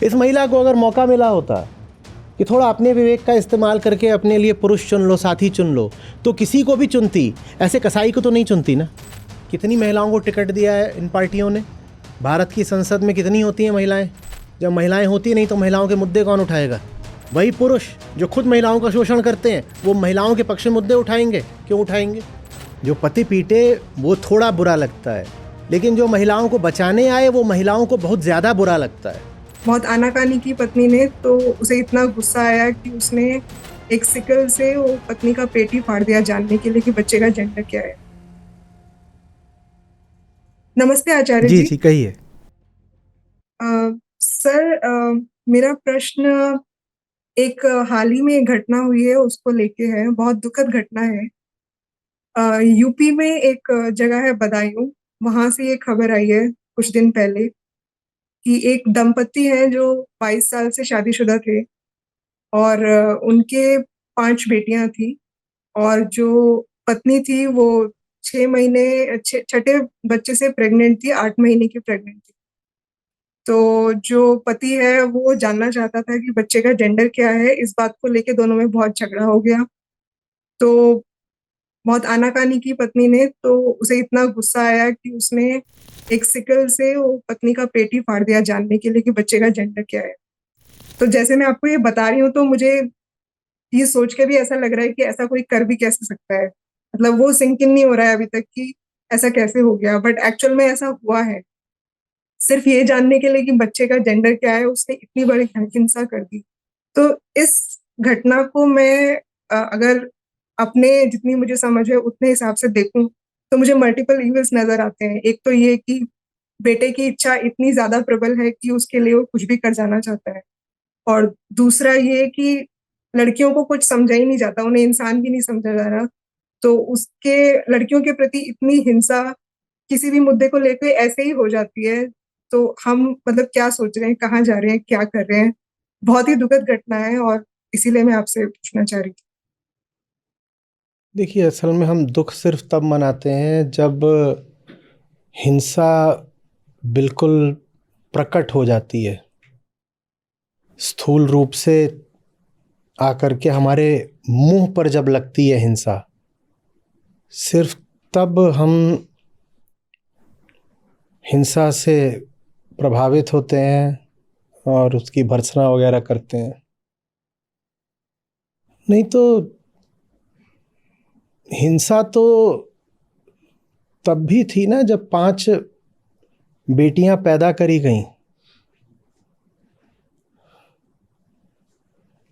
इस महिला को अगर मौका मिला होता कि थोड़ा अपने विवेक का इस्तेमाल करके अपने लिए पुरुष चुन लो, साथी चुन लो, तो किसी को भी चुनती, ऐसे कसाई को तो नहीं चुनती ना। कितनी महिलाओं को टिकट दिया है इन पार्टियों ने? भारत की संसद में कितनी होती हैं महिलाएं? जब महिलाएं होती नहीं तो महिलाओं के मुद्दे कौन उठाएगा? वही पुरुष जो खुद महिलाओं का शोषण करते हैं, वो महिलाओं के पक्ष में मुद्दे उठाएंगे। क्यों उठाएंगे? जो पति पीटे वो थोड़ा बुरा लगता है, लेकिन जो महिलाओं को बचाने आए वो महिलाओं को बहुत ज़्यादा बुरा लगता है। बहुत आनाकानी की पत्नी ने, तो उसे इतना गुस्सा आया कि उसने एक सिकल से वो पत्नी का पेट ही फाड़ दिया, जानने के लिए कि बच्चे का जेंडर क्या है। नमस्ते आचार्य जी जी। जी कहिए। सर, मेरा प्रश्न एक हाल ही में एक घटना हुई है उसको लेके है। बहुत दुखद घटना है। यूपी में एक जगह है बदायूं, वहां से ये खबर आई है कुछ दिन पहले कि एक दंपति है जो 22 साल से शादीशुदा थे और उनके 5 बेटियां थी। और जो पत्नी थी वो 6 महीने छठे बच्चे से प्रेग्नेंट थी, 8 महीने की प्रेग्नेंट थी। तो जो पति है वो जानना चाहता था कि बच्चे का जेंडर क्या है। इस बात को लेके दोनों में बहुत झगड़ा हो गया। तो बहुत आनाकानी की पत्नी ने, तो उसे इतना गुस्सा आया कि उसने एक सिकल से वो पत्नी का पेट ही फाड़ दिया, जानने के लिए कि बच्चे का जेंडर क्या है। तो जैसे मैं आपको ये बता रही हूँ तो मुझे ये सोच के भी ऐसा लग रहा है कि ऐसा कोई कर भी कैसे सकता है। मतलब वो सिंक इन नहीं हो रहा है अभी तक कि ऐसा कैसे हो गया, बट एक्चुअल में ऐसा हुआ है। सिर्फ ये जानने के लिए कि बच्चे का जेंडर क्या है उसने इतनी बड़ी हिंसा कर दी। तो इस घटना को मैं अगर अपने जितनी मुझे समझ है उतने हिसाब से देखूं तो मुझे मल्टीपल इविल्स नजर आते हैं। एक तो ये कि बेटे की इच्छा इतनी ज्यादा प्रबल है कि उसके लिए वो कुछ भी कर जाना चाहता है। और दूसरा ये कि लड़कियों को कुछ समझा ही नहीं जाता, उन्हें इंसान भी नहीं समझा जा रहा। तो उसके लड़कियों के प्रति इतनी हिंसा किसी भी मुद्दे को लेकर ऐसे ही हो जाती है। तो हम मतलब क्या सोच रहे हैं, कहाँ जा रहे हैं, क्या कर रहे हैं। बहुत ही दुखद घटना है और इसीलिए मैं आपसे पूछना चाह रही थी। देखिए, असल में हम दुख सिर्फ तब मनाते हैं जब हिंसा बिल्कुल प्रकट हो जाती है, स्थूल रूप से आकर के हमारे मुंह पर जब लगती है हिंसा, सिर्फ तब हम हिंसा से प्रभावित होते हैं और उसकी भर्त्सना वगैरह करते हैं। नहीं तो हिंसा तो तब भी थी ना जब 5 बेटियां पैदा करी गईं।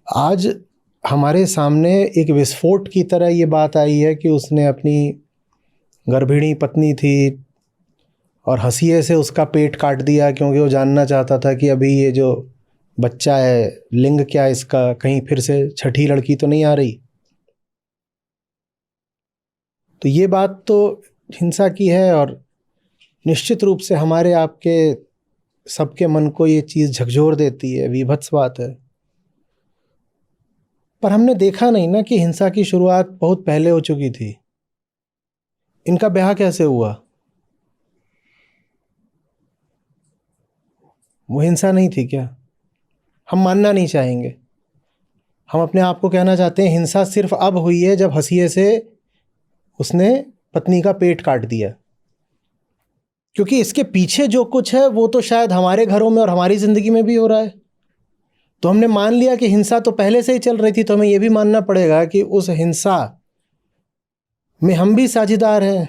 आज हमारे सामने एक विस्फोट की तरह ये बात आई है कि उसने अपनी गर्भिणी पत्नी थी और हंसिए से उसका पेट काट दिया, क्योंकि वो जानना चाहता था कि अभी ये जो बच्चा है लिंग क्या है इसका, कहीं फिर से छठी लड़की तो नहीं आ रही। तो ये बात तो हिंसा की है और निश्चित रूप से हमारे आपके सबके मन को ये चीज़ झकझोर देती है, विभत्स बात है। पर हमने देखा नहीं ना कि हिंसा की शुरुआत बहुत पहले हो चुकी थी। इनका ब्याह कैसे हुआ? वो हिंसा नहीं थी क्या? हम मानना नहीं चाहेंगे। हम अपने आप को कहना चाहते हैं हिंसा सिर्फ अब हुई है जब हंसिए से उसने पत्नी का पेट काट दिया, क्योंकि इसके पीछे जो कुछ है वो तो शायद हमारे घरों में और हमारी ज़िंदगी में भी हो रहा है। तो हमने मान लिया कि हिंसा तो पहले से ही चल रही थी, तो हमें ये भी मानना पड़ेगा कि उस हिंसा में हम भी साझेदार हैं।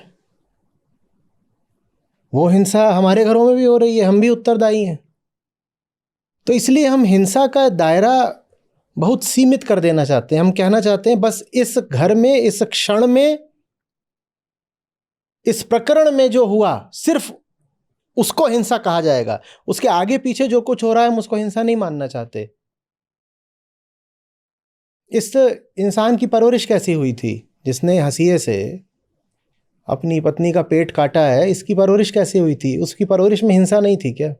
वो हिंसा हमारे घरों में भी हो रही है, हम भी उत्तरदायी हैं। तो इसलिए हम हिंसा का दायरा बहुत सीमित कर देना चाहते हैं। हम कहना चाहते हैं बस इस घर में, इस क्षण में, इस प्रकरण में जो हुआ सिर्फ उसको हिंसा कहा जाएगा। उसके आगे पीछे जो कुछ हो रहा है हम उसको हिंसा नहीं मानना चाहते। इस इंसान की परवरिश कैसी हुई थी जिसने हंसिए से अपनी पत्नी का पेट काटा है? इसकी परवरिश कैसी हुई थी? उसकी परवरिश में हिंसा नहीं थी क्या?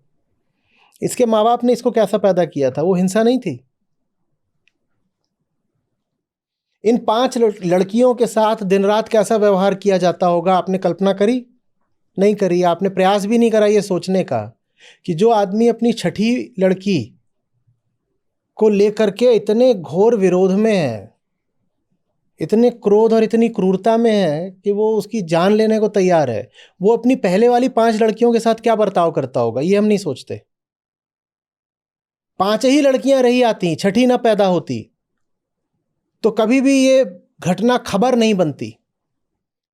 इसके माँ बाप ने इसको कैसा पैदा किया था? वो हिंसा नहीं थी? इन 5 लड़कियों के साथ दिन रात कैसा व्यवहार किया जाता होगा, आपने कल्पना करी? नहीं करी। आपने प्रयास भी नहीं करा ये सोचने का कि जो आदमी अपनी छठी लड़की को लेकर के इतने घोर विरोध में है, इतने क्रोध और इतनी क्रूरता में है कि वो उसकी जान लेने को तैयार है। वो अपनी पहले वाली 5 लड़कियों के साथ क्या बर्ताव करता होगा, ये हम नहीं सोचते। 5 ही लड़कियां रही आती, छठी ना पैदा होती तो कभी भी ये घटना खबर नहीं बनती,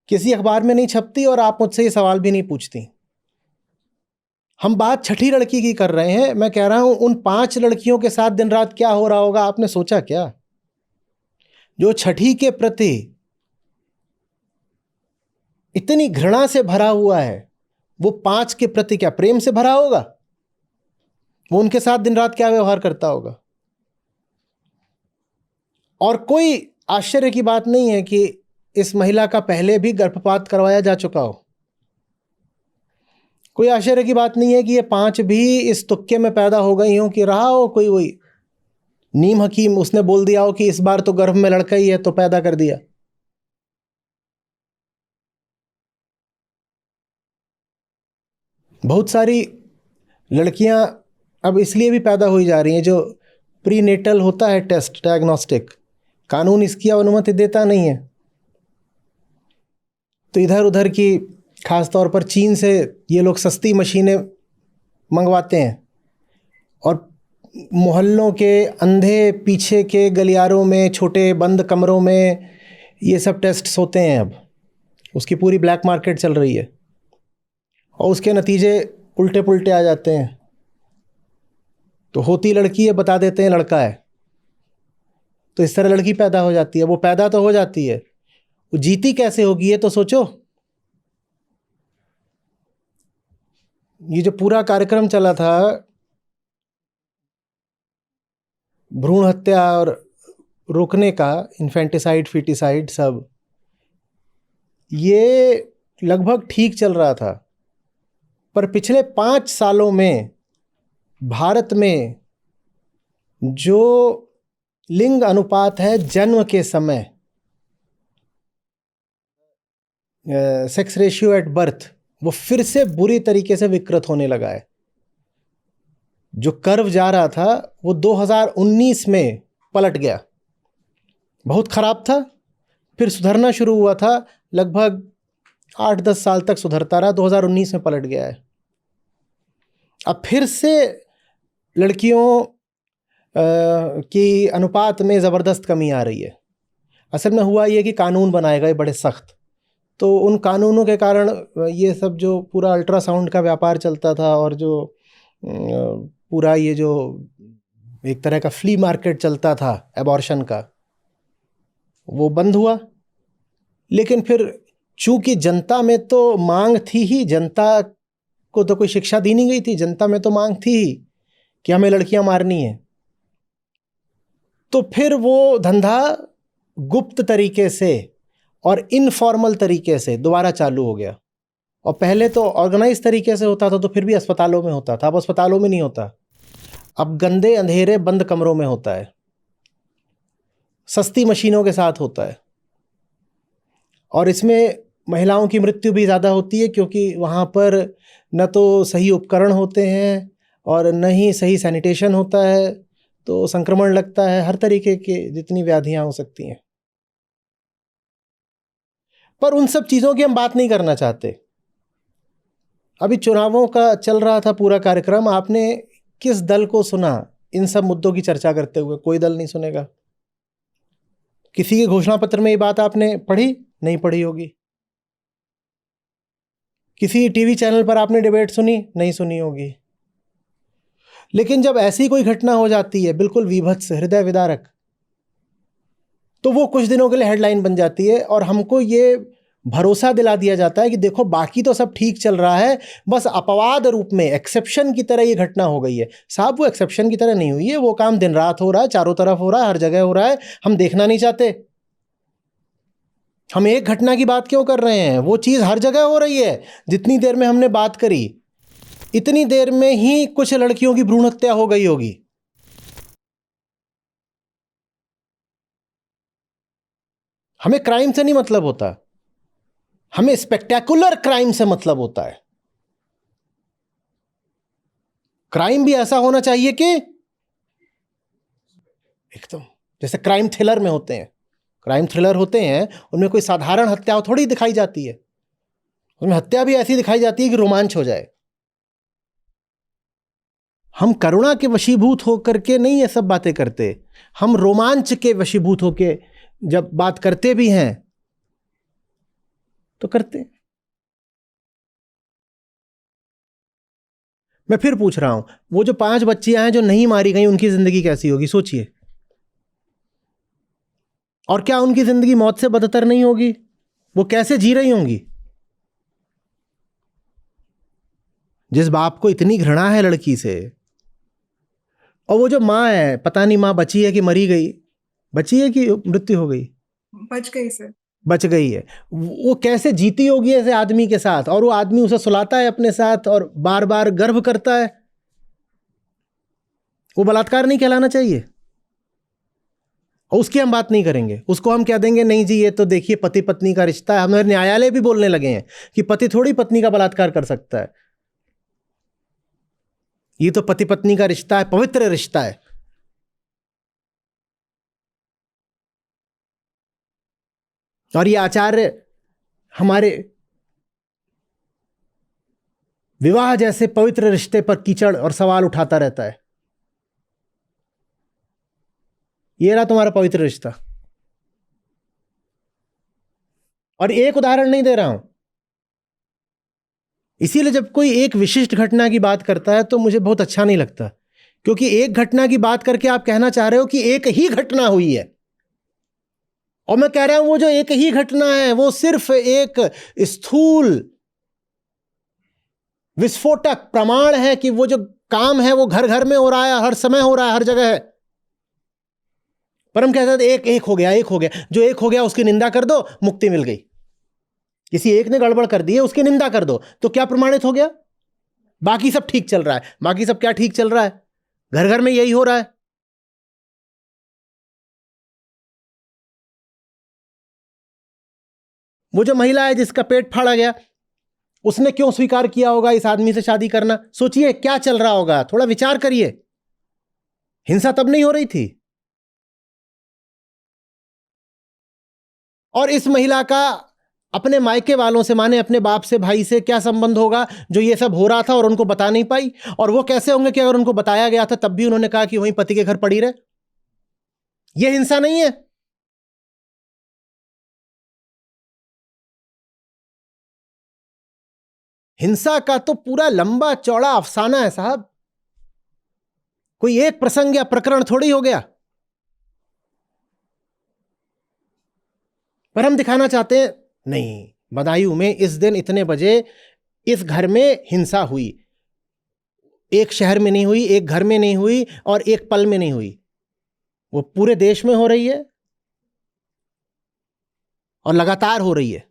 किसी अखबार में नहीं छपती और आप मुझसे ये सवाल भी नहीं पूछती। हम बात छठी लड़की की कर रहे हैं। मैं कह रहा हूं उन 5 लड़कियों के साथ दिन रात क्या हो रहा होगा, आपने सोचा क्या? जो छठी के प्रति इतनी घृणा से भरा हुआ है, वो 5 के प्रति क्या प्रेम से भरा होगा? वो उनके साथ दिन रात क्या व्यवहार करता होगा? और कोई आश्चर्य की बात नहीं है कि इस महिला का पहले भी गर्भपात करवाया जा चुका हो। कोई आश्चर्य की बात नहीं है कि ये 5 भी इस तुक्के में पैदा हो गई हों कि रहा हो कोई वही नीम हकीम, उसने बोल दिया हो कि इस बार तो गर्भ में लड़का ही है तो पैदा कर दिया। बहुत सारी लड़कियां अब इसलिए भी पैदा हुई जा रही हैं, जो प्रीनेटल होता है टेस्ट डायग्नोस्टिक, कानून इसकी अनुमति देता नहीं है। तो इधर उधर की, खास तौर पर चीन से ये लोग सस्ती मशीनें मंगवाते हैं और मोहल्लों के अंधे पीछे के गलियारों में, छोटे बंद कमरों में ये सब टेस्ट्स होते हैं। अब उसकी पूरी ब्लैक मार्केट चल रही है और उसके नतीजे उल्टे पुल्टे आ जाते हैं। तो होती लड़की है, बता देते हैं लड़का है, तो इस तरह लड़की पैदा हो जाती है। वो पैदा तो हो जाती है, वो जीती कैसे होगी ये तो सोचो। ये जो पूरा कार्यक्रम चला था भ्रूण हत्या और रोकने का, इन्फेंटिसाइड फीटिसाइड सब, ये लगभग ठीक चल रहा था। पर पिछले 5 सालों में भारत में जो लिंग अनुपात है जन्म के समय, सेक्स रेशियो एट बर्थ, वो फिर से बुरी तरीके से विकृत होने लगा है। जो कर्व जा रहा था वो 2019 में पलट गया, बहुत खराब था, फिर सुधरना शुरू हुआ था, लगभग 8-10 साल तक सुधरता रहा, 2019 में पलट गया है। अब फिर से लड़कियों की अनुपात में ज़बरदस्त कमी आ रही है। असल में हुआ ये कि कानून बनाए गए बड़े सख्त, तो उन कानूनों के कारण ये सब जो पूरा अल्ट्रासाउंड का व्यापार चलता था और जो पूरा ये जो एक तरह का फ्ली मार्केट चलता था एबॉर्शन का, वो बंद हुआ। लेकिन फिर चूंकि जनता में तो मांग थी ही, जनता को तो कोई शिक्षा दी नहीं गई थी, जनता में तो मांग थी ही कि हमें लड़कियां मारनी है, तो फिर वो धंधा गुप्त तरीके से और इनफॉर्मल तरीके से दोबारा चालू हो गया। और पहले तो ऑर्गेनाइज तरीके से होता था, तो फिर भी अस्पतालों में होता था, अब अस्पतालों में नहीं होता, अब गंदे अंधेरे बंद कमरों में होता है, सस्ती मशीनों के साथ होता है। और इसमें महिलाओं की मृत्यु भी ज़्यादा होती है, क्योंकि वहाँ पर न तो सही उपकरण होते हैं और न ही सही सैनिटेशन होता है, तो संक्रमण लगता है, हर तरीके के जितनी व्याधियाँ हो सकती हैं। पर उन सब चीज़ों की हम बात नहीं करना चाहते। अभी चुनावों का चल रहा था पूरा कार्यक्रम, आपने किस दल को सुना इन सब मुद्दों की चर्चा करते हुए? कोई दल नहीं सुनेगा। किसी के घोषणा पत्र में ये बात आपने पढ़ी? नहीं पढ़ी होगी। किसी टीवी चैनल पर आपने डिबेट सुनी? नहीं सुनी होगी। लेकिन जब ऐसी कोई घटना हो जाती है बिल्कुल विभत्स, हृदय विदारक, तो वो कुछ दिनों के लिए हेडलाइन बन जाती है और हमको ये भरोसा दिला दिया जाता है कि देखो बाकी तो सब ठीक चल रहा है, बस अपवाद रूप में, एक्सेप्शन की तरह ये घटना हो गई है। साहब वो एक्सेप्शन की तरह नहीं हुई है, वो काम दिन रात हो रहा है, चारों तरफ हो रहा है, हर जगह हो रहा है, हम देखना नहीं चाहते। हम एक घटना की बात क्यों कर रहे हैं? वो चीज़ हर जगह हो रही है। जितनी देर में हमने बात करी, इतनी देर में ही कुछ लड़कियों की भ्रूण हत्या हो गई होगी। हमें क्राइम से नहीं मतलब होता, हमें स्पेक्टेकुलर क्राइम से मतलब होता है। क्राइम भी ऐसा होना चाहिए कि एकदम जैसे क्राइम थ्रिलर में होते हैं। क्राइम थ्रिलर होते हैं, उनमें कोई साधारण हत्या थोड़ी दिखाई जाती है, उनमें हत्या भी ऐसी दिखाई जाती है कि रोमांच हो जाए। हम करुणा के वशीभूत होकर के नहीं ये सब बातें करते, हम रोमांच के वशीभूत होके जब बात करते भी हैं तो करते। मैं फिर पूछ रहा हूं, वो जो 5 बच्चियां हैं जो नहीं मारी गई, उनकी जिंदगी कैसी होगी सोचिए। और क्या उनकी जिंदगी मौत से बदतर नहीं होगी? वो कैसे जी रही होंगी? जिस बाप को इतनी घृणा है लड़की से, और वो जो माँ है, पता नहीं माँ बची है कि मरी गई, बची है कि मृत्यु हो गई? बच गई सर। बच गई है। वो कैसे जीती होगी ऐसे आदमी के साथ, और वो आदमी उसे सुलाता है अपने साथ और बार बार गर्भ करता है। वो बलात्कार नहीं कहलाना चाहिए? और उसकी हम बात नहीं करेंगे, उसको हम कह देंगे नहीं जी ये तो देखिए पति पत्नी का रिश्ता है। हमारे न्यायालय भी बोलने लगे हैं कि पति थोड़ी पत्नी का बलात्कार कर सकता है, ये तो पति पत्नी का रिश्ता है, पवित्र रिश्ता है। और ये आचार्य हमारे विवाह जैसे पवित्र रिश्ते पर कीचड़ और सवाल उठाता रहता है। ये रहा तुम्हारा पवित्र रिश्ता। और एक उदाहरण नहीं दे रहा हूं, इसीलिए जब कोई एक विशिष्ट घटना की बात करता है तो मुझे बहुत अच्छा नहीं लगता, क्योंकि एक घटना की बात करके आप कहना चाह रहे हो कि एक ही घटना हुई है। और मैं कह रहा हूं वो जो एक ही घटना है वो सिर्फ एक स्थूल विस्फोटक प्रमाण है कि वो जो काम है वो घर घर में हो रहा है, हर समय हो रहा है, हर जगह है। पर हम कहते हैं एक एक हो गया, एक हो गया। जो एक हो गया उसकी निंदा कर दो, मुक्ति मिल गई। किसी एक ने गड़बड़ कर दी है, उसकी निंदा कर दो तो क्या प्रमाणित हो गया? बाकी सब ठीक चल रहा है। बाकी सब क्या ठीक चल रहा है? घर घर में यही हो रहा है। वो जो महिला है जिसका पेट फाड़ा गया, उसने क्यों स्वीकार किया होगा इस आदमी से शादी करना? सोचिए क्या चल रहा होगा, थोड़ा विचार करिए। हिंसा तब नहीं हो रही थी। और इस महिला का अपने मायके वालों से, माने अपने बाप से, भाई से क्या संबंध होगा जो ये सब हो रहा था और उनको बता नहीं पाई? और वो कैसे होंगे कि अगर उनको बताया गया था तब भी उन्होंने कहा कि वहीं पति के घर पड़ी रहे? ये हिंसा नहीं है? हिंसा का तो पूरा लंबा चौड़ा अफसाना है साहब, कोई एक प्रसंग या प्रकरण थोड़ी हो गया। पर हम दिखाना चाहते हैं नहीं, बदायूं में इस दिन इतने बजे इस घर में हिंसा हुई। एक शहर में नहीं हुई, एक घर में नहीं हुई, और एक पल में नहीं हुई, वो पूरे देश में हो रही है और लगातार हो रही है।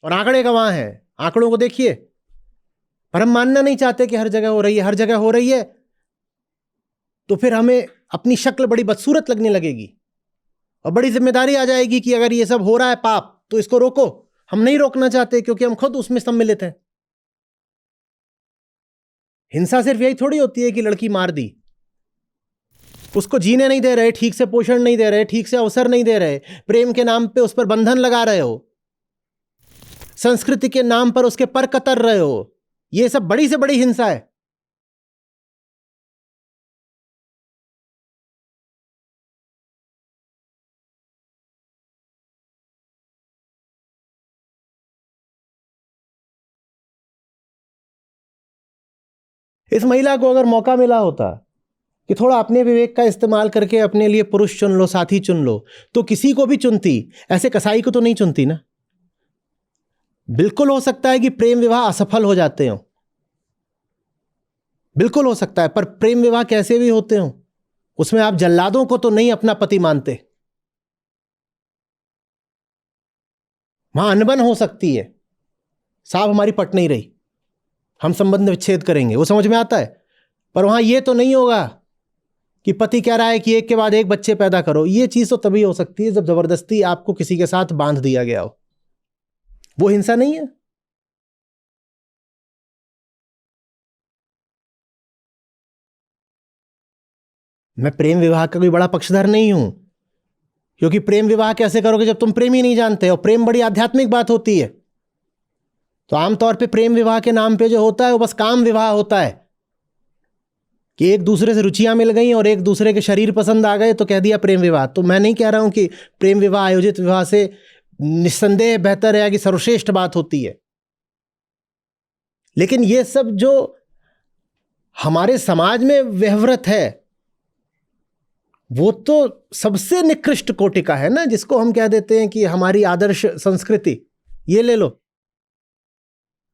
और आंकड़े गवाह हैं, आंकड़ों को देखिए। पर हम मानना नहीं चाहते कि हर जगह हो रही है। हर जगह हो रही है तो फिर हमें अपनी शक्ल बड़ी बदसूरत लगने लगेगी और बड़ी जिम्मेदारी आ जाएगी कि अगर ये सब हो रहा है पाप तो इसको रोको। हम नहीं रोकना चाहते क्योंकि हम खुद उसमें सम्मिलित हैं। हिंसा सिर्फ यही थोड़ी होती है कि लड़की मार दी, उसको जीने नहीं दे रहे, ठीक से पोषण नहीं दे रहे, ठीक से अवसर नहीं दे रहे, प्रेम के नाम पे उस पर बंधन लगा रहे हो, संस्कृति के नाम पर उसके पर कतर रहे हो। यह सब बड़ी से बड़ी हिंसा है। इस महिला को अगर मौका मिला होता कि थोड़ा अपने विवेक का इस्तेमाल करके अपने लिए पुरुष चुन लो, साथी चुन लो, तो किसी को भी चुनती, ऐसे कसाई को तो नहीं चुनती ना। बिल्कुल हो सकता है कि प्रेम विवाह असफल हो जाते हो, बिल्कुल हो सकता है, पर प्रेम विवाह कैसे भी होते हो, उसमें आप जल्लादों को तो नहीं अपना पति मानते। वहां अनबन हो सकती है, साहब हमारी पट नहीं रही, हम संबंध विच्छेद करेंगे, वो समझ में आता है। पर वहां यह तो नहीं होगा कि पति कह रहा है कि एक के बाद एक बच्चे पैदा करो। यह चीज तो तभी हो सकती है जब जबरदस्ती आपको किसी के साथ बांध दिया गया हो। वो हिंसा नहीं है। मैं प्रेम विवाह का कोई बड़ा पक्षधर नहीं हूं, क्योंकि प्रेम विवाह कैसे करोगे जब तुम प्रेम ही नहीं जानते, और प्रेम बड़ी आध्यात्मिक बात होती है। तो आमतौर पे प्रेम विवाह के नाम पे जो होता है वो बस काम विवाह होता है, कि एक दूसरे से रुचियां मिल गई और एक दूसरे के शरीर पसंद आ गए तो कह दिया प्रेम विवाह। तो मैं नहीं कह रहा हूं कि प्रेम विवाह आयोजित विवाह से निस्संदेह बेहतर है कि सर्वश्रेष्ठ बात होती है, लेकिन ये सब जो हमारे समाज में व्यवहार है वो तो सबसे निकृष्ट कोटि का है ना, जिसको हम कह देते हैं कि हमारी आदर्श संस्कृति। ये ले लो,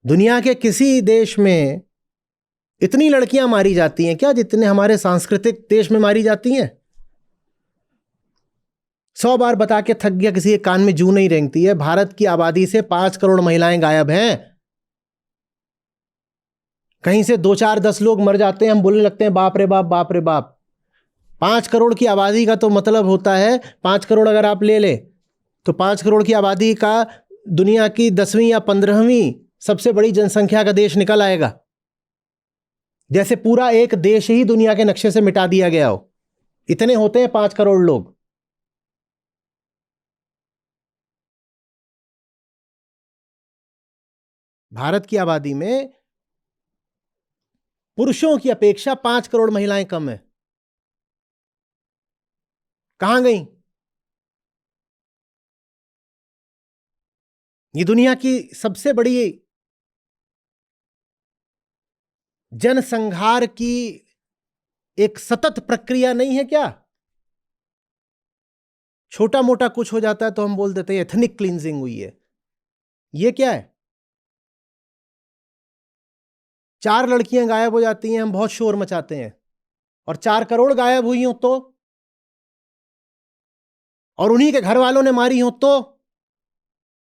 दुनिया के किसी देश में इतनी लड़कियां मारी जाती हैं क्या जितने हमारे सांस्कृतिक देश में मारी जाती हैं? 100 बार बता के थक गया, किसी के कान में जू नहीं रेंगती है। भारत की आबादी से 5 करोड़ महिलाएं गायब हैं। कहीं से 2 4 10 लोग मर जाते हैं, हम बोलने लगते हैं बाप रे बाप, बाप रे बाप। 5 करोड़ की आबादी का तो मतलब होता है, 5 करोड़ अगर आप ले ले तो 5 करोड़ की आबादी का दुनिया की 10वीं या 15वीं सबसे बड़ी जनसंख्या का देश निकल आएगा, जैसे पूरा एक देश ही दुनिया के नक्शे से मिटा दिया गया हो। इतने होते हैं 5 करोड़ लोग। भारत की आबादी में पुरुषों की अपेक्षा 5 करोड़ महिलाएं कम है। कहां गई? ये दुनिया की सबसे बड़ी जनसंहार की एक सतत प्रक्रिया नहीं है क्या? छोटा मोटा कुछ हो जाता है तो हम बोल देते हैं एथनिक क्लींजिंग हुई है। ये क्या है? 4 लड़कियां गायब हो जाती हैं, हम बहुत शोर मचाते हैं, और 4 करोड़ गायब हुई हो तो, और उन्हीं के घर वालों ने मारी हो तो,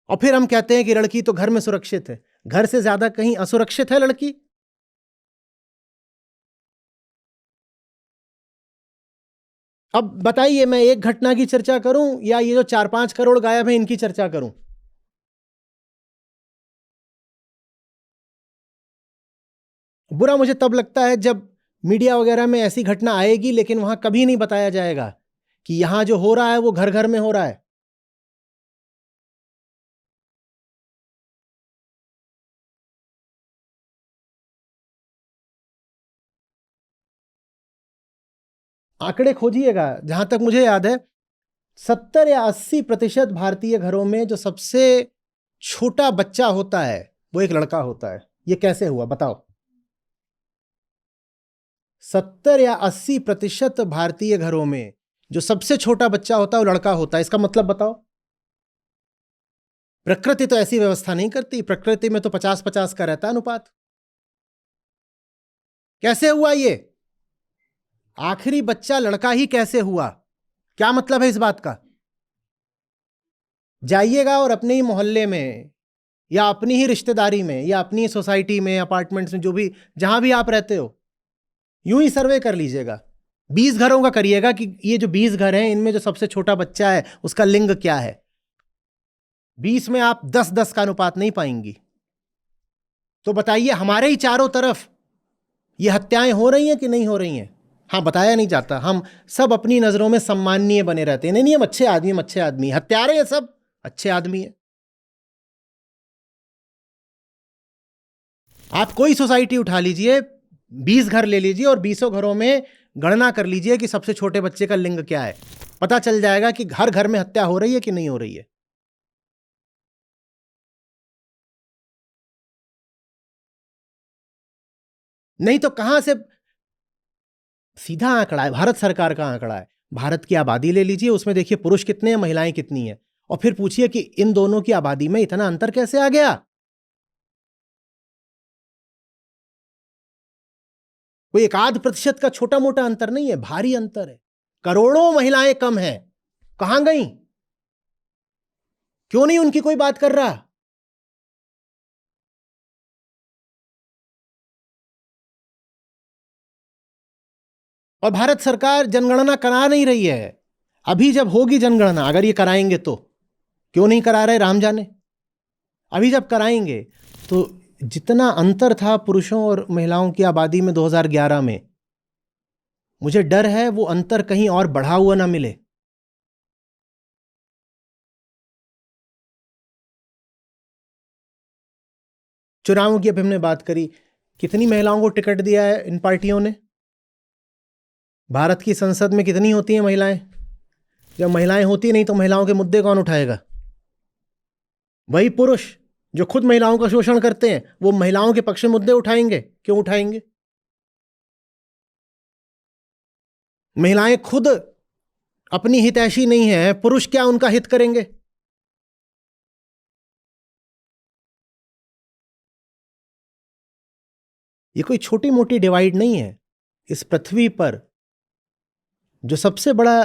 और फिर हम कहते हैं कि लड़की तो घर में सुरक्षित है। घर से ज्यादा कहीं असुरक्षित है लड़की? अब बताइए, मैं एक घटना की चर्चा करूं या ये जो 4-5 करोड़ गायब हैं इनकी चर्चा करूं? बुरा मुझे तब लगता है जब मीडिया वगैरह में ऐसी घटना आएगी, लेकिन वहां कभी नहीं बताया जाएगा कि यहां जो हो रहा है वो घर घर में हो रहा है। आंकड़े खोजिएगा, जहां तक मुझे याद है 70 या 80% भारतीय घरों में जो सबसे छोटा बच्चा होता है वो एक लड़का होता है। ये कैसे हुआ बताओ? 70 या 80% भारतीय घरों में जो सबसे छोटा बच्चा होता है वो लड़का होता है। इसका मतलब बताओ? प्रकृति तो ऐसी व्यवस्था नहीं करती। प्रकृति में तो 50-50 का रहता है अनुपात। कैसे हुआ ये? आखिरी बच्चा लड़का ही कैसे हुआ? क्या मतलब है इस बात का? जाइएगा और अपने ही मोहल्ले में या अपनी ही रिश्तेदारी में या अपनी ही सोसाइटी में, अपार्टमेंट्स में, जो भी जहां भी आप रहते हो, यूं ही सर्वे कर लीजिएगा। 20 घरों का करिएगा कि ये जो 20 घर हैं इनमें जो सबसे छोटा बच्चा है उसका लिंग क्या है। 20 में आप 10-10 का अनुपात नहीं पाएंगी। तो बताइए, हमारे ही चारों तरफ ये हत्याएं हो रही हैं कि नहीं हो रही हैं? हाँ, बताया नहीं जाता। हम सब अपनी नजरों में सम्माननीय बने रहते हैं। नहीं, हम अच्छे आदमी, हम अच्छे आदमी। हत्यारे हैं सब अच्छे आदमी हैं। आप कोई सोसाइटी उठा लीजिए, 20 घर ले लीजिए और 20 घरों में गणना कर लीजिए कि सबसे छोटे बच्चे का लिंग क्या है। पता चल जाएगा कि हर घर में हत्या हो रही है कि नहीं हो रही है। नहीं तो कहां से? सीधा आंकड़ा है, भारत सरकार का आंकड़ा है। भारत की आबादी ले लीजिए, उसमें देखिए पुरुष कितने हैं, महिलाएं कितनी हैं, और फिर पूछिए कि इन दोनों की आबादी में इतना अंतर कैसे आ गया। कोई 1-8% का छोटा मोटा अंतर नहीं है, भारी अंतर है। करोड़ों महिलाएं कम हैं। कहां गई? क्यों नहीं उनकी कोई बात कर रहा? और भारत सरकार जनगणना करा नहीं रही है। अभी जब होगी जनगणना, अगर ये कराएंगे तो, क्यों नहीं करा रहे राम जाने, अभी जब कराएंगे तो जितना अंतर था पुरुषों और महिलाओं की आबादी में 2011 में, मुझे डर है वो अंतर कहीं और बढ़ा हुआ ना मिले। चुनावों की अब हमने बात करी, कितनी महिलाओं को टिकट दिया है इन पार्टियों ने? भारत की संसद में कितनी होती हैं महिलाएं? जब महिलाएं होती नहीं तो महिलाओं के मुद्दे कौन उठाएगा? वही पुरुष जो खुद महिलाओं का शोषण करते हैं, वो महिलाओं के पक्ष में मुद्दे उठाएंगे? क्यों उठाएंगे? महिलाएं खुद अपनी हितैषी नहीं है, पुरुष क्या उनका हित करेंगे? ये कोई छोटी मोटी डिवाइड नहीं है। इस पृथ्वी पर जो सबसे बड़ा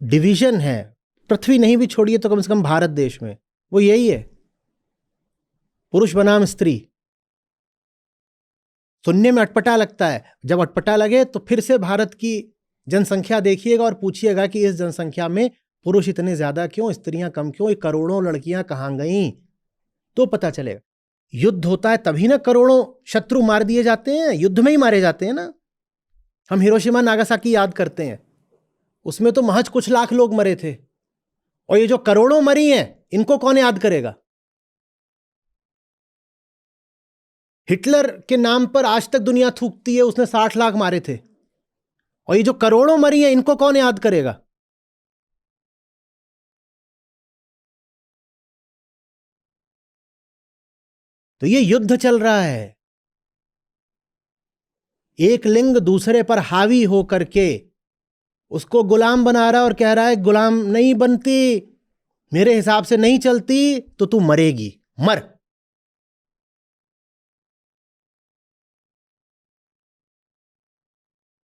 डिवीजन है, पृथ्वी नहीं भी छोड़िए तो कम से कम भारत देश में, वो यही है, पुरुष बनाम स्त्री। सुनने में अटपटा लगता है, जब अटपटा लगे तो फिर से भारत की जनसंख्या देखिएगा और पूछिएगा कि इस जनसंख्या में पुरुष इतने ज्यादा क्यों, स्त्रियां कम क्यों, ये करोड़ों लड़कियां कहां गईं, तो पता चलेगा। युद्ध होता है तभी ना करोड़ों शत्रु मार दिए जाते हैं, युद्ध में ही मारे जाते हैं ना। हम हिरोशिमा नागासाकी याद करते हैं, उसमें तो महज कुछ लाख लोग मरे थे, और ये जो करोड़ों मरी हैं इनको कौन याद करेगा? हिटलर के नाम पर आज तक दुनिया थूकती है, उसने 60 लाख मारे थे, और ये जो करोड़ों मरी हैं इनको कौन याद करेगा? तो ये युद्ध चल रहा है, एक लिंग दूसरे पर हावी होकर के उसको गुलाम बना रहा है और कह रहा है गुलाम नहीं बनती, मेरे हिसाब से नहीं चलती तो तू मरेगी, मर।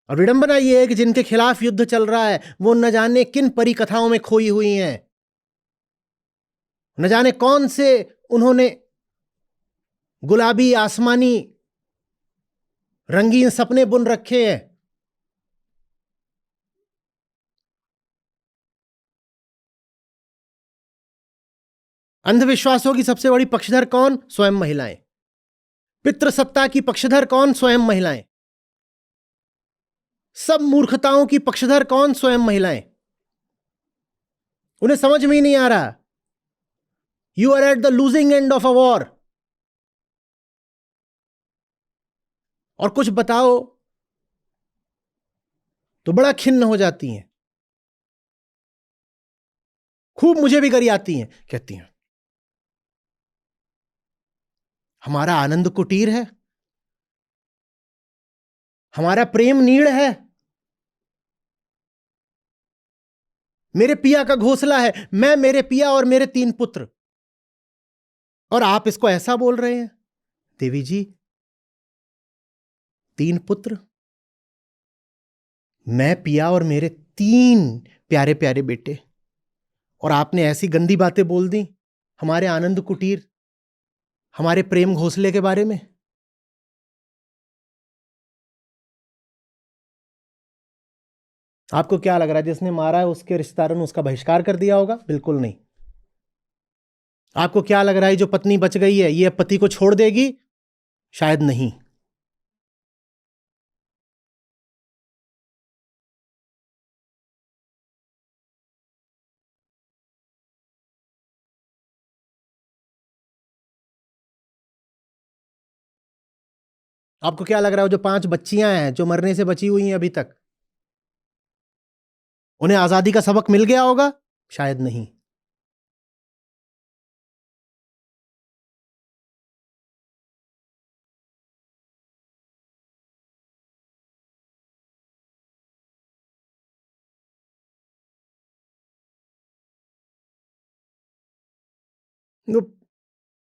और विडंबना यह है कि जिनके खिलाफ युद्ध चल रहा है वो न जाने किन परिकथाओं में खोई हुई हैं, न जाने कौन से उन्होंने गुलाबी आसमानी रंगीन सपने बुन रखे हैं। अंधविश्वासों की सबसे बड़ी पक्षधर कौन? स्वयं महिलाएं। पितृसत्ता की पक्षधर कौन? स्वयं महिलाएं। सब मूर्खताओं की पक्षधर कौन? स्वयं महिलाएं। उन्हें समझ में ही नहीं आ रहा, you are at the losing end of a war. और कुछ बताओ तो बड़ा खिन्न हो जाती हैं, खूब मुझे भी गरियाती हैं, कहती हैं हमारा आनंद कुटीर है, हमारा प्रेम नीड़ है, मेरे पिया का घोंसला है, मैं, मेरे पिया और मेरे 3 पुत्र, और आप इसको ऐसा बोल रहे हैं? देवी जी, 3 पुत्र, मैं, पिया और मेरे 3 प्यारे प्यारे बेटे, और आपने ऐसी गंदी बातें बोल दी हमारे आनंद कुटीर, हमारे प्रेम घोंसले के बारे में। आपको क्या लग रहा है जिसने मारा है उसके रिश्तेदारों ने उसका बहिष्कार कर दिया होगा? बिल्कुल नहीं। आपको क्या लग रहा है जो पत्नी बच गई है ये पति को छोड़ देगी? शायद नहीं। आपको क्या लग रहा है जो 5 बच्चियां हैं जो मरने से बची हुई हैं अभी तक, उन्हें आजादी का सबक मिल गया होगा? शायद नहीं।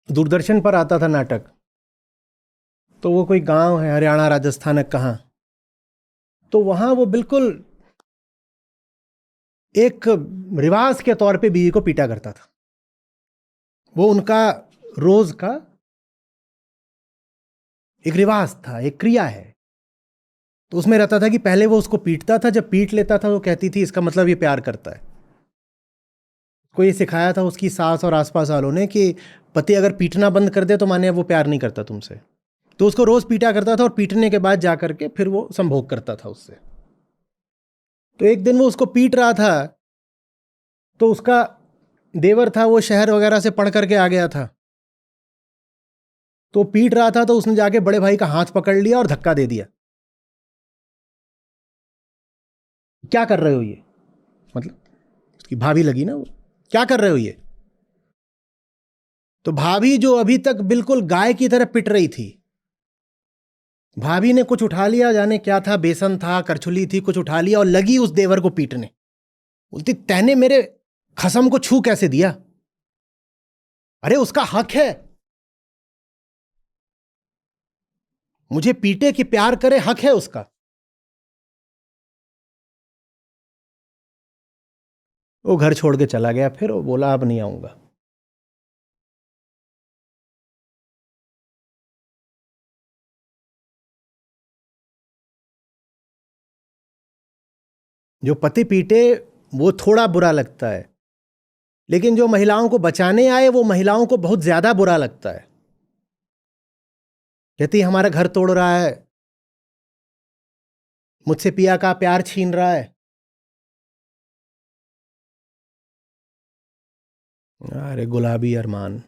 दूरदर्शन पर आता था नाटक, तो वो कोई गांव है हरियाणा राजस्थान कहां, तो वहां वो बिल्कुल एक रिवाज के तौर पे बीवी को पीटा करता था। वो उनका रोज का एक रिवाज था, एक क्रिया है। तो उसमें रहता था कि पहले वो उसको पीटता था, जब पीट लेता था वो कहती थी इसका मतलब ये प्यार करता है। को ये सिखाया था उसकी सास और आसपास वालों ने कि पति अगर पीटना बंद कर दे तो माने वो प्यार नहीं करता तुमसे। तो उसको रोज पीटा करता था और पीटने के बाद जा करके फिर वो संभोग करता था उससे। तो एक दिन वो उसको पीट रहा था, तो उसका देवर था, वो शहर वगैरह से पढ़ करके आ गया था, तो पीट रहा था, तो उसने जाके बड़े भाई का हाथ पकड़ लिया और धक्का दे दिया। क्या कर रहे हो ये? मतलब उसकी भाभी लगी ना वो, क्या कर रहे हो ये? तो भाभी जो अभी तक बिल्कुल गाय की तरह पिट रही थी, भाभी ने कुछ उठा लिया, जाने क्या था, बेसन था, करछुली थी, कुछ उठा लिया और लगी उस देवर को पीटने। बोलती, तैने मेरे खसम को छू कैसे दिया? अरे उसका हक है, मुझे पीटे कि प्यार करे, हक है उसका। वो घर छोड़ के चला गया, फिर वो बोला अब नहीं आऊंगा। जो पति पीटे वो थोड़ा बुरा लगता है, लेकिन जो महिलाओं को बचाने आए वो महिलाओं को बहुत ज्यादा बुरा लगता है। कहती हमारा घर तोड़ रहा है, मुझसे पिया का प्यार छीन रहा है। अरे गुलाबी अरमान।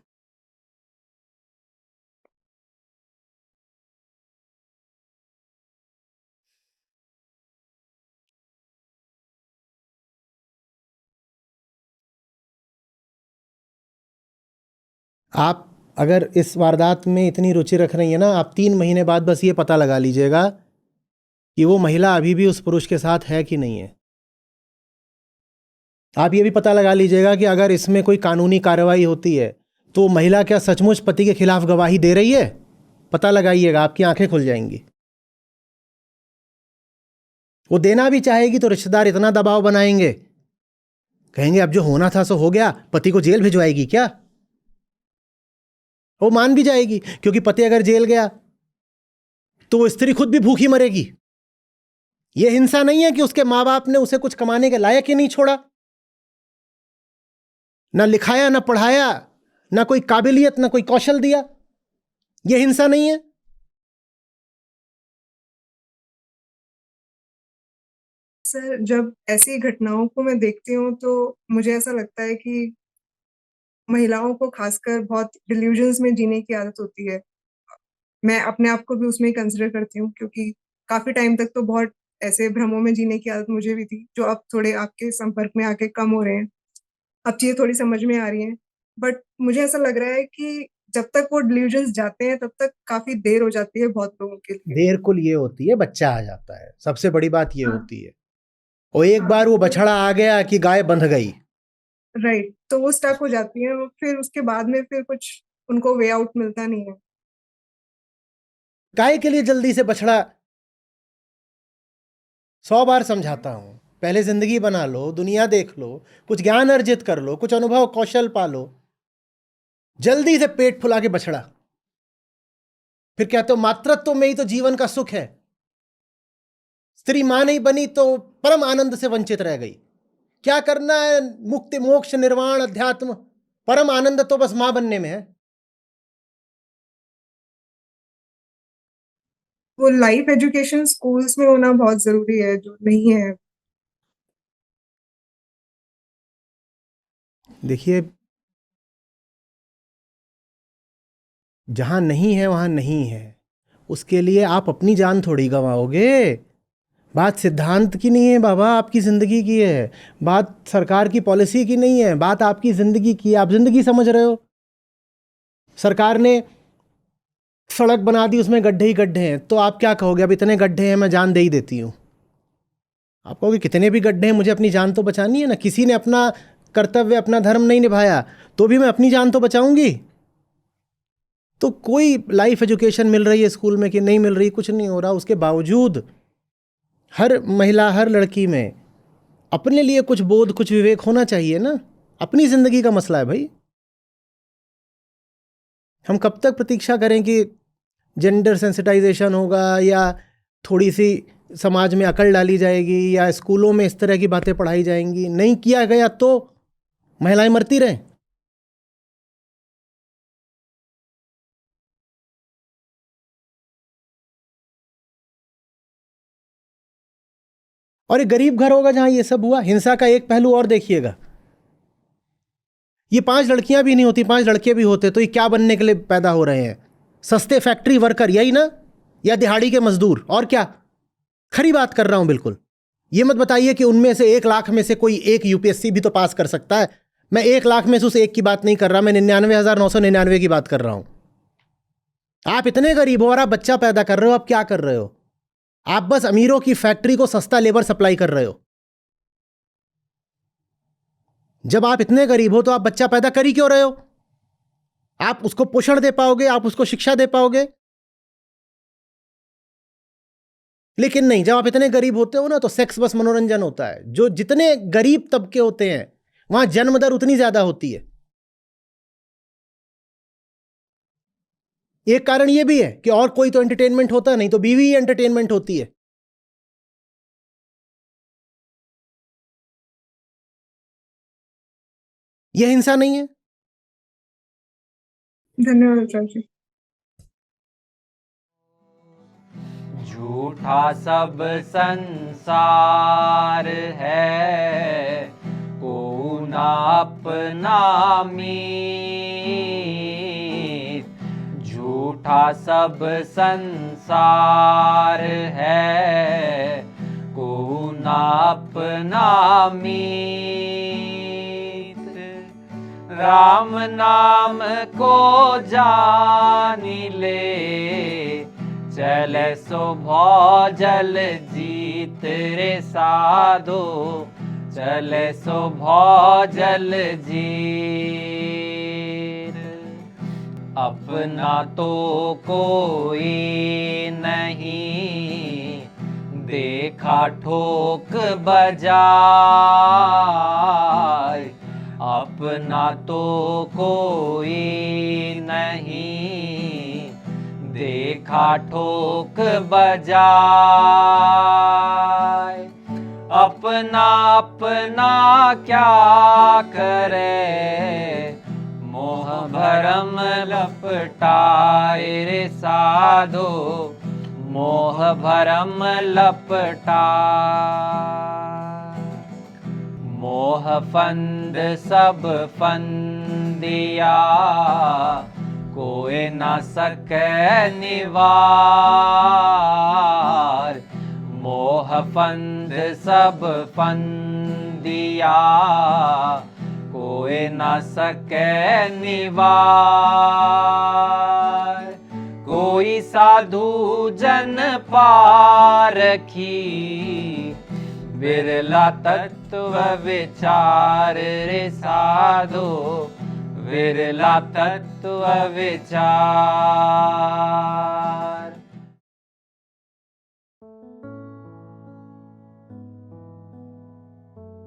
आप अगर इस वारदात में इतनी रुचि रख रही है ना, आप 3 महीने बाद बस ये पता लगा लीजिएगा कि वो महिला अभी भी उस पुरुष के साथ है कि नहीं है। आप ये भी पता लगा लीजिएगा कि अगर इसमें कोई कानूनी कार्रवाई होती है तो महिला क्या सचमुच पति के खिलाफ गवाही दे रही है? पता लगाइएगा, आपकी आंखें खुल जाएंगी। वो देना भी चाहेगी तो रिश्तेदार इतना दबाव बनाएंगे, कहेंगे अब जो होना था सो हो गया, पति को जेल भिजवाएगी क्या? वो मान भी जाएगी, क्योंकि पति अगर जेल गया तो वो स्त्री खुद भी भूखी मरेगी। ये हिंसा नहीं है कि उसके मां बाप ने उसे कुछ कमाने के लायक ही नहीं छोड़ा, ना लिखाया, ना पढ़ाया, ना कोई काबिलियत, ना कोई कौशल दिया। ये हिंसा नहीं है। सर, जब ऐसी घटनाओं को मैं देखती हूँ तो मुझे ऐसा लगता है कि महिलाओं को खासकर बहुत डिल्यूजन्स में जीने की आदत होती है। मैं अपने आप को भी उसमें ही कंसिडर करती हूँ, क्योंकि काफी टाइम तक तो बहुत ऐसे भ्रमों में जीने की आदत मुझे भी थी, जो अब थोड़े आपके संपर्क में आके कम हो रहे हैं। अब चीजें थोड़ी समझ में आ रही हैं, बट मुझे ऐसा लग रहा है कि जब तक वो डिल्यूजन्स जाते हैं तब तक काफी देर हो जाती है बहुत लोगों के लिए। देर कुल ये होती है, बच्चा आ जाता है, सबसे बड़ी बात ये हाँ, होती है। और एक बार वो बछड़ा आ गया कि गाय बंध गई। राइट, तो वो स्टक हो जाती है और फिर उसके बाद में फिर कुछ उनको वे आउट मिलता नहीं है। गाय के लिए जल्दी से बछड़ा? 100 बार समझाता हूं, पहले जिंदगी बना लो, दुनिया देख लो, कुछ ज्ञान अर्जित कर लो, कुछ अनुभव कौशल पालो, जल्दी से पेट फुला के बछड़ा। फिर कहते हो मातृत्व में ही तो जीवन का सुख है, स्त्री मां नहीं बनी तो परम आनंद से वंचित रह गई। क्या करना है? मुक्ति, मोक्ष, निर्वाण, अध्यात्म, परम आनंद तो बस मां बनने में है। वो लाइफ एजुकेशन स्कूल्स में होना बहुत जरूरी है, जो नहीं है। देखिए, जहां नहीं है वहां नहीं है, उसके लिए आप अपनी जान थोड़ी गंवाओगे। बात सिद्धांत की नहीं है बाबा, आपकी ज़िंदगी की है। बात सरकार की पॉलिसी की नहीं है, बात आपकी ज़िंदगी की है। आप ज़िंदगी समझ रहे हो। सरकार ने सड़क बना दी, उसमें गड्ढे ही गड्ढे हैं, तो आप क्या कहोगे? अब इतने गड्ढे हैं, मैं जान दे ही देती हूँ। आप कहोगे कितने भी गड्ढे हैं, मुझे अपनी जान तो बचानी है ना। किसी ने अपना कर्तव्य, अपना धर्म नहीं निभाया तो भी मैं अपनी जान तो बचाऊंगी। तो कोई लाइफ एजुकेशन मिल रही है स्कूल में कि नहीं मिल रही, कुछ नहीं हो रहा, उसके बावजूद हर महिला, हर लड़की में अपने लिए कुछ बोध, कुछ विवेक होना चाहिए ना। अपनी जिंदगी का मसला है भाई। हम कब तक प्रतीक्षा करें कि जेंडर सेंसिटाइजेशन होगा या थोड़ी सी समाज में अकल डाली जाएगी या स्कूलों में इस तरह की बातें पढ़ाई जाएंगी? नहीं किया गया तो महिलाएं मरती रहें। और ये गरीब घर होगा जहां ये सब हुआ। हिंसा का एक पहलू और देखिएगा, ये 5 लड़कियां भी नहीं होती, 5 लड़के भी होते तो ये क्या बनने के लिए पैदा हो रहे हैं? सस्ते फैक्ट्री वर्कर, यही ना? या दिहाड़ी के मजदूर, और क्या? खरी बात कर रहा हूं बिल्कुल। ये मत बताइए कि उनमें से 1 लाख में से कोई एक यूपीएससी भी तो पास कर सकता है। मैं 1 लाख में से उस एक की बात नहीं कर रहा, मैं 99,999 की बात कर रहा हूं। आप इतने गरीब हो और आप बच्चा पैदा कर रहे हो, आप क्या कर रहे हो? आप बस अमीरों की फैक्ट्री को सस्ता लेबर सप्लाई कर रहे हो। जब आप इतने गरीब हो तो आप बच्चा पैदा कर ही क्यों रहे हो? आप उसको पोषण दे पाओगे, आप उसको शिक्षा दे पाओगे? लेकिन नहीं, जब आप इतने गरीब होते हो ना तो सेक्स बस मनोरंजन होता है। जो जितने गरीब तबके होते हैं वहां जन्म दर उतनी ज्यादा होती है। एक कारण यह भी है कि और कोई तो एंटरटेनमेंट होता नहीं, तो बीवी ही एंटरटेनमेंट होती है। यह हिंसा नहीं है? धन्यवाद आचार्य जी। झूठा सब संसार है, को ना अपना मीत। झूठा सब संसार है, को ना अपना मीत। राम नाम को जानी ले, चले सो भौजल जीत रे साधो, चले सो भौजल जीत। अपना तो कोई नहीं, देखा ठोक बजाय। अपना तो कोई नहीं, देखा ठोक बजाय। अपना अपना क्या करे, मोह भरम लपटाए रे साधो, मोह भरम लपटाए। मोह फंद सब फंदिया, कोई ना सके निवार। मोह फंद सब फंदिया, कोई ना सके निवार। कोई साधु जन पारखी, बिरला तत्व विचार रे साधो, विरला तत्व विचार।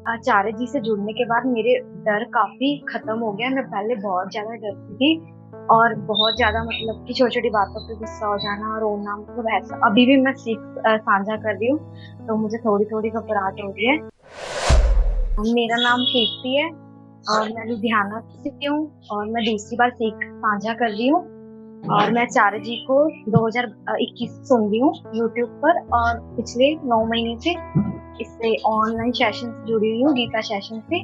आचार्य जी से जुड़ने के बाद मेरे डर काफी खत्म हो गया। मैं पहले बहुत ज्यादा डरती थी और बहुत ज्यादा मतलब कि छोटी छोटी बातों पे गुस्सा हो जाना, रोना, मतलब ऐसा। अभी भी मैं सीख साझा कर रही हूँ तो मुझे थोड़ी थोड़ी घबराहट हो रही है। मेरा नाम कीर्ति है और मैं लुधियाना से हूँ और मैं दूसरी बार सीख साझा कर रही हूँ। और मैं आचार्य जी को 2021 सुन रही हूँ यूट्यूब पर और पिछले 9 महीने से इससे ऑनलाइन सेशन से जुड़ी हुई हूँ, गीता सेशन से।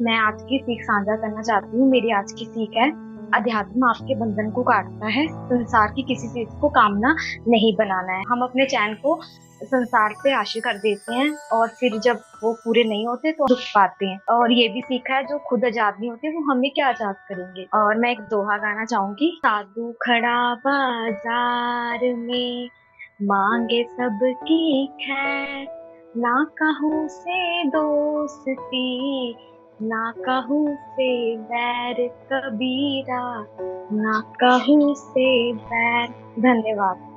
मैं आज की सीख साझा करना चाहती हूँ। मेरी आज की सीख है, अध्यात्म आपके बंधन को काटता है, संसार की किसी चीज को कामना नहीं बनाना है। हम अपने चैन को संसार से आशा कर देते हैं और फिर जब वो पूरे नहीं होते तो दुख पाते हैं। और ये भी सीखा है, जो खुद आजाद नहीं होते वो हमें क्या आजाद करेंगे। और मैं एक दोहा गाना चाहूंगी। साधु खड़ा बाजार में, मांगे सबकी खैर, ना कहूँ से दोस्ती, ना कहूँ से बैर कबीरा, ना कहूँ से बैर। धन्यवाद।